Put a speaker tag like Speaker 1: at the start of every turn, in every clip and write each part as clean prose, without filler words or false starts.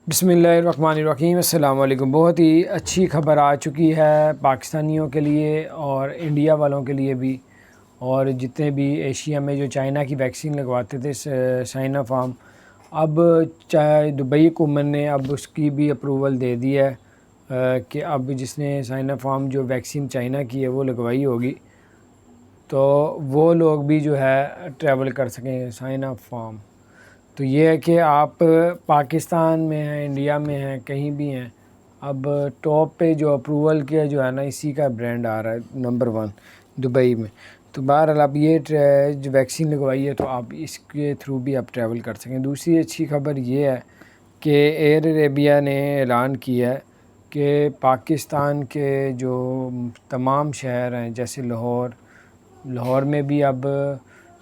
Speaker 1: बिस्मिल्लाहिर्रहमानिर्रहीम। अस्सलाम वालेकुम। बहुत ही अच्छी खबर आ चुकी है पाकिस्तानियों के लिए और इंडिया वालों के लिए भी, और जितने भी एशिया में जो चाइना की वैक्सीन लगवाते थे साइना फार्म, अब चाहे दुबई हुकूमत ने अब उसकी भी अप्रूवल दे दी है कि अब जिसने साइना फार्म जो वैक्सीन चाइना की है वो लगवाई होगी तो वो लोग भी जो है ट्रैवल कर सकेंगे साइना फार्म। तो ये है कि आप पाकिस्तान में हैं, इंडिया में हैं, कहीं भी हैं, अब टॉप पे जो अप्रूवल के जो है ना इसी का ब्रांड आ रहा है नंबर 1 दुबई में। तो बहरहाल आप ये जो वैक्सीन लगवाई है तो आप इसके थ्रू भी आप ट्रैवल कर सकें। दूसरी अच्छी खबर ये है कि एयर अरेबिया ने ऐलान किया है कि पाकिस्तान के जो तमाम शहर हैं जैसे लाहौर में भी अब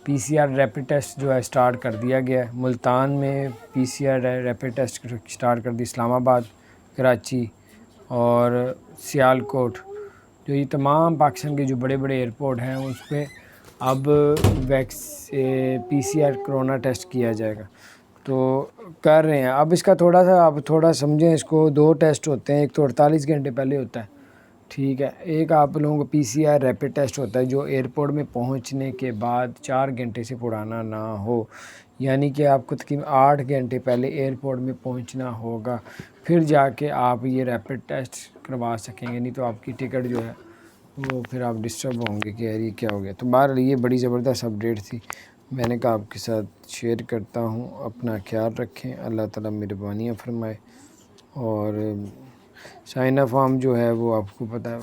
Speaker 1: पीसीआर रैपिड टेस्ट जो है स्टार्ट कर दिया गया है। मुल्तान में पीसीआर रैपिड टेस्ट स्टार्ट कर दी, इस्लामाबाद, कराची और सियालकोट, जो ये तमाम पाकिस्तान के जो बड़े बड़े एयरपोर्ट हैं उस पर अब पीसीआर कोरोना टेस्ट किया जाएगा। तो कर रहे हैं अब इसका थोड़ा सा, आप थोड़ा समझें इसको। 2 टेस्ट होते हैं, एक तो 48 घंटे पहले होता है, ठीक है, एक आप लोगों को पीसीआर रैपिड टेस्ट होता है जो एयरपोर्ट में पहुंचने के बाद 4 घंटे से पुराना ना हो, यानी कि आपको तकरीबन 8 घंटे पहले एयरपोर्ट में पहुंचना होगा, फिर जाके आप ये रैपिड टेस्ट करवा सकेंगे, नहीं तो आपकी टिकट जो है वो फिर आप डिस्टर्ब होंगे कि यार ये क्या हो गया। तो बहरहाल ये बड़ी ज़बरदस्त अपडेट थी, मैंने कहा आपके साथ शेयर करता हूँ। अपना ख्याल रखें, अल्लाह ताला मेहरबानियाँ फरमाए। और साइना फार्म जो है वो आपको पता है,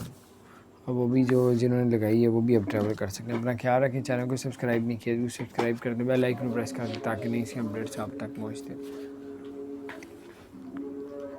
Speaker 1: अब वो भी जो जिन्होंने लगाई है वो भी अब ट्रैवल कर सकते हैं। अपना ख्याल रखें। चैनल को सब्सक्राइब नहीं किया तो सब्सक्राइब कर दें, बेल आइकन प्रेस कर दें ताकि नई सी अपडेट्स आप तक पहुँचते हैं।